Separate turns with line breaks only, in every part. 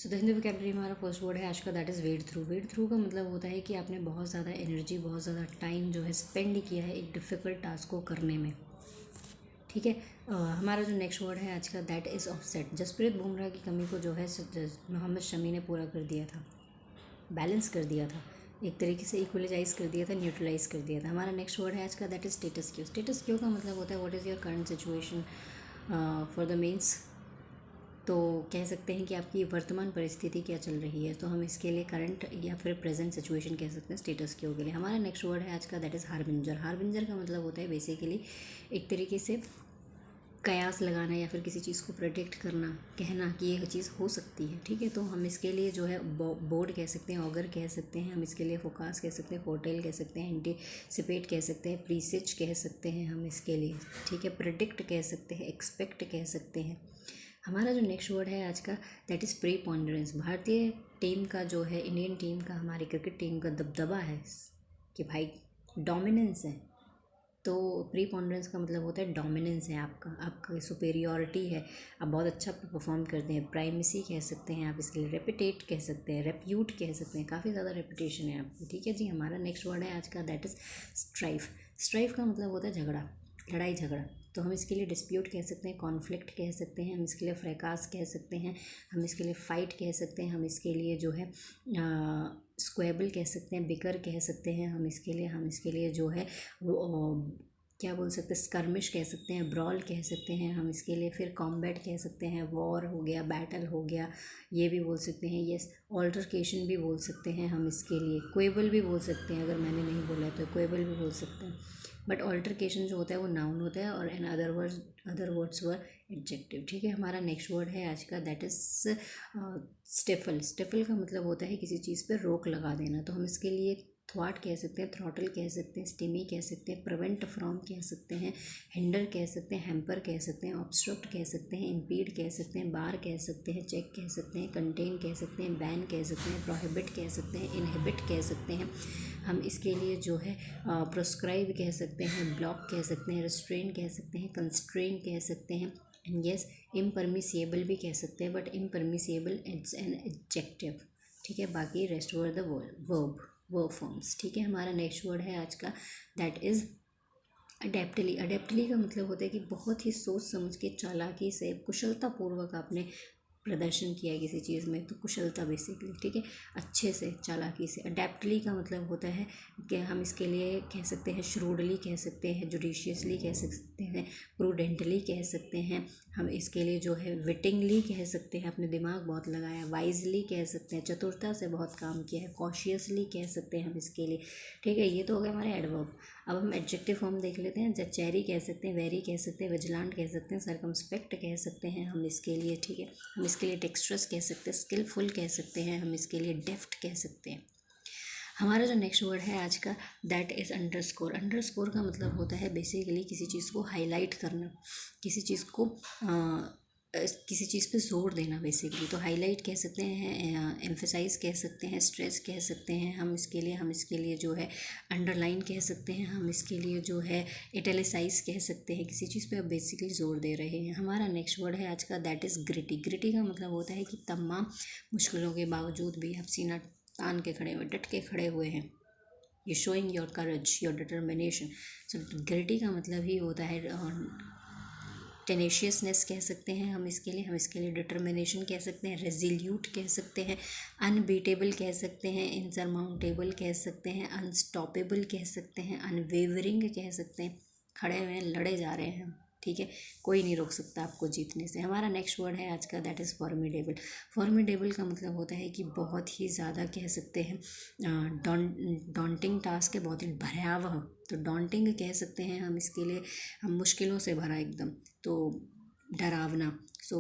So the Hindi vocabulary में हमारा first word है आज का, that is wade through. Wade through का मतलब होता है कि आपने बहुत ज़्यादा एनर्जी, बहुत ज़्यादा टाइम जो है स्पेंड किया है एक डिफ़िकल्ट टास्क को करने में। ठीक है। हमारा जो नेक्स्ट वर्ड है आज का, that is offset. Jasprit Bumrah की कमी को जो है मोहम्मद शमी ने पूरा कर दिया था, बैलेंस कर दिया था, एक तरीके से इक्वलाइज कर दिया था, न्यूट्रलाइज कर दिया था। हमारा नेक्स्ट वर्ड है आज का, that is status Q. Status Q का मतलब होता है what is your current situation for the means, तो कह सकते हैं कि आपकी वर्तमान परिस्थिति क्या चल रही है, तो हम इसके लिए करंट या फिर प्रेजेंट सिचुएशन कह सकते हैं स्टेटस क्यू के लिए। हमारा नेक्स्ट वर्ड है आज का, दैट इज़ हार्बिंजर। हार्बिंजर का मतलब होता है बेसिकली एक तरीके से कयास लगाना या फिर किसी चीज़ को प्रेडिक्ट करना, कहना कि ये चीज़ हो सकती है। ठीक है, तो हम इसके लिए जो है बोर्ड कह सकते हैं, ऑगर कह सकते हैं, हम इसके लिए फोकास कह सकते हैं, फोरटेल कह सकते हैं, एंटीसिपेट कह सकते हैं, प्रीसिच कह सकते हैं हम इसके लिए। ठीक है, प्रेडिक्ट कह सकते हैं, एक्सपेक्ट कह सकते हैं। हमारा जो नेक्स्ट वर्ड है आज का, दैट इज़ प्रीपोंडरेंस। भारतीय टीम का जो है, इंडियन टीम का, हमारी क्रिकेट टीम का दबदबा है कि भाई डोमिनेंस है। तो प्रीपोंडरेंस का मतलब होता है डोमिनेंस है आपका, आपका सुपेरियॉरिटी है, आप बहुत अच्छा परफॉर्म करते हैं। प्राइमेसी कह सकते हैं आप इसके लिए, रेपिटेट कह सकते हैं, रेप्यूट कह सकते हैं, काफ़ी ज़्यादा रेपुटेशन है आपकी। ठीक है जी। हमारा नेक्स्ट वर्ड है आज का, दैट इज़ स्ट्राइफ। स्ट्राइफ का मतलब होता है झगड़ा, लड़ाई झगड़ा। तो हम इसके लिए डिस्प्यूट कह सकते हैं, कॉन्फ्लिक्ट कह सकते हैं, हम इसके लिए फ्रैकास कह सकते हैं, हम इसके लिए फ़ाइट कह सकते हैं, हम इसके लिए जो है स्क्वेबल कह सकते हैं, बिकर कह सकते हैं, हम इसके लिए जो है वो क्या बोल सकते हैं, स्कर्मिश कह सकते हैं, ब्रॉल कह सकते हैं हम इसके लिए, फिर कॉम्बैट कह सकते हैं, वॉर हो गया, बैटल हो गया, ये भी बोल सकते हैं। यस, ऑल्टरकेशन भी बोल सकते हैं हम इसके लिए, क्वेबल भी बोल सकते हैं, अगर मैंने नहीं बोला तो क्वेबल भी बोल सकते हैं। बट ऑल्टरकेशन जो होता है वो नाउन होता है और another words were adjective. ठीक है। हमारा नेक्स्ट वर्ड है आज का, दैट इज़ स्टिफल। स्टिफल का मतलब होता है किसी चीज़ पर रोक लगा देना, तो हम इसके लिए थ्वाट कह सकते हैं, थ्रॉटल कह सकते हैं, स्टिमी कह सकते हैं, प्रिवेंट फ्रॉम कह सकते हैं, हिंडर कह सकते हैं, हैम्पर कह सकते हैं, ऑब्स्ट्रक्ट कह सकते हैं, इम्पीड कह सकते हैं, बार कह सकते हैं, चेक कह सकते हैं, कंटेन कह सकते हैं, बैन कह सकते हैं, प्रोहिबिट कह सकते हैं, इनहिबिट कह सकते हैं। हम इसके लिए जो है प्रोस्क्राइब कह सकते हैं, ब्लॉक कह सकते हैं, रिस्ट्रेन कह सकते हैं, कंस्ट्रेन कह सकते हैं, एंड यस इम्परमिसेबल भी कह सकते हैं, बट इम्परमिसेबल इट्स एन एडजेक्टिव। ठीक है। बाकी rest were the verb forms. ठीक है। हमारा नेक्स्ट वर्ड है आज का, दैट इज़ अडेप्टली। अडेप्टली का मतलब होता है कि बहुत ही सोच समझ के, चालाकी से, कुशलतापूर्वक आपने प्रदर्शन किया है किसी चीज़ में, तो कुशलता बेसिकली। ठीक है, अच्छे से, चालाकी से। अडेप्टली का मतलब होता है कि हम इसके लिए कह सकते हैं श्रूडली कह सकते हैं, जुडिशियसली कह सकते हैं, प्रूडेंटली कह सकते हैं, हम इसके लिए जो है विटिंगली कह सकते हैं, अपने दिमाग बहुत लगाया, वाइजली कह सकते हैं, चतुरता से बहुत काम किया है, कॉशियसली कह सकते हैं हम इसके लिए। ठीक है, ये तो हो गया हमारे एडवर्ब। अब हम एडजेक्टिव फॉर्म देख लेते हैं। चेरी कह सकते हैं, वेरी कह सकते हैं, विजिलेंट कह सकते हैं, सर्कमस्पेक्ट कह सकते हैं हम इसके लिए। ठीक है, हम इसके लिए डेक्स्ट्रस कह सकते हैं, स्किलफुल कह सकते हैं, हम इसके लिए डेफ्ट कह सकते हैं। हमारा जो नेक्स्ट वर्ड है आज का, दैट इज़ अंडरस्कोर। अंडरस्कोर का मतलब होता है बेसिकली किसी चीज़ को हाईलाइट करना, किसी चीज़ को किसी चीज़ पे जोर देना बेसिकली। तो हाईलाइट कह सकते हैं, एम्फेसाइज कह सकते हैं, स्ट्रेस कह सकते हैं हम इसके लिए जो है अंडरलाइन कह सकते हैं, हम इसके लिए जो है इटैलिसाइज कह सकते हैं, किसी चीज़ पे आप बेसिकली जोर दे रहे हैं। हमारा नेक्स्ट वर्ड है आज का, दैट इज़ ग्रिटी। ग्रिटी का मतलब होता है कि तमाम मुश्किलों के बावजूद भी आप सीना तान के खड़े हुए, डट के खड़े हुए हैं। You showing your courage, your determination. So gritty का मतलब ही होता है टेनेशियसनेस कह सकते हैं हम इसके लिए डिटर्मिनेशन कह सकते हैं, रेजिल्यूट कह सकते हैं, अनबीटेबल कह सकते हैं, इनसरमाउंटेबल कह सकते हैं, अनस्टॉपेबल कह सकते हैं, अनवेवरिंग कह सकते हैं। खड़े हुए हैं, लड़े जा रहे हैं। ठीक है, कोई नहीं रोक सकता आपको जीतने से। हमारा नेक्स्ट वर्ड है आज का, दैट इज़ फॉर्मिडेबल। फॉर्मिडेबल का मतलब होता है कि बहुत ही ज़्यादा कह सकते हैं डॉन्टिंग टास्क है, बहुत ही भयावह। तो डॉन्टिंग कह सकते हैं हम इसके लिए, हम मुश्किलों से भरा एकदम, तो डरावना। सो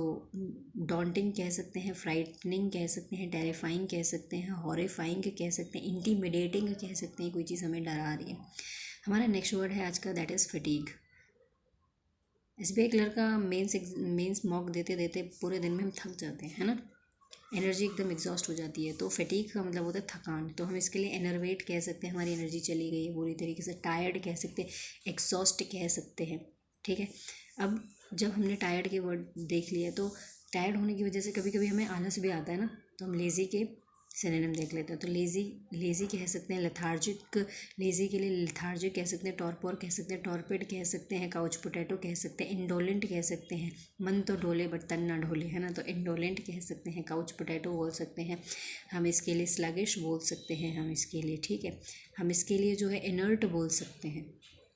डॉन्टिंग कह सकते हैं, फ्राइटनिंग कह सकते हैं, टेरिफाइंग कह सकते हैं, हॉरिफाइंग कह सकते हैं, इंटीमिडेटिंग कह सकते हैं, कोई चीज़ हमें डरा रही है। हमारा नेक्स्ट वर्ड है आज का, that is fatigue. SBI clerk का मेंस मॉक देते देते पूरे दिन में हम थक जाते हैं, है ना, एनर्जी एकदम एग्जॉस्ट हो जाती है। तो फटीग का मतलब होता है थकान, तो हम इसके लिए एनर्वेट कह सकते हैं, हमारी एनर्जी चली गई है पूरी तरीके से। टायर्ड कह सकते हैं, एग्जॉस्ट कह सकते हैं। ठीक है, अब जब हमने टायर्ड के वर्ड देख लिए, तो टायर्ड होने की वजह से कभी कभी हमें आलस भी आता है ना, तो हम लेज़ी के सिनोनिम देख लेते हैं। तो लेज़ी कह सकते हैं, लेथार्जिक, लेज़ी के लिए लेथार्जिक कह सकते हैं, टॉर्पोर कह सकते हैं, टॉर्पिड कह सकते हैं, काउच पोटैटो कह सकते हैं, इंडोलेंट कह सकते हैं। मन तो डोले बट तन ना डोले, है ना, तो इंडोलेंट कह सकते हैं, काउच पोटैटो बोल सकते हैं हम इसके लिए, स्लगिश बोल सकते हैं हम इसके लिए, ठीक है। हम इसके लिए जो है इनर्ट बोल सकते हैं,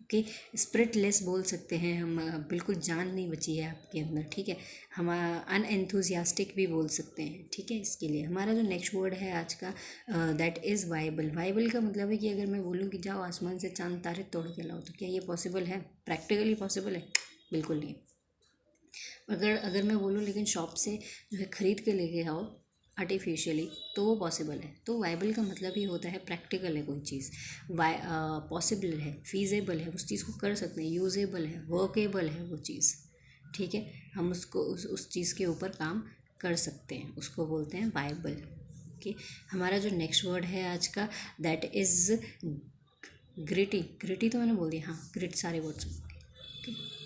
ओके। स्पिरिटलेस बोल सकते हैं हम, बिल्कुल जान नहीं बची है आपके अंदर, ठीक है। हम अनएंथुजियास्टिक भी बोल सकते हैं, ठीक है। इसके लिए हमारा जो नेक्स्ट वर्ड है आज का, दैट इज़ वाइबल। वाइबल का मतलब है कि अगर मैं बोलूँ कि जाओ आसमान से चांद तारे तोड़ के लाओ, तो क्या ये पॉसिबल है? प्रैक्टिकली पॉसिबल है? बिल्कुल नहीं। अगर अगर मैं बोलूँ लेकिन शॉप से जो है ख़रीद के लेके आओ आर्टिफिशियली, तो वो पॉसिबल है। तो वाइबल का मतलब ही होता है प्रैक्टिकल है कोई चीज़, पॉसिबल है, फीजेबल है, उस चीज़ को कर सकते हैं, यूजेबल है, वर्केबल है वो चीज़, ठीक है। हम उसको उस चीज़ के ऊपर काम कर सकते हैं, उसको बोलते हैं वाइबल, ओके। हमारा जो नेक्स्ट वर्ड है आज का, दैट इज़ ग्रिटी। ग्रिटी तो मैंने बोल दिया, हाँ, ग्रिट सारे वर्ड्स, ओके।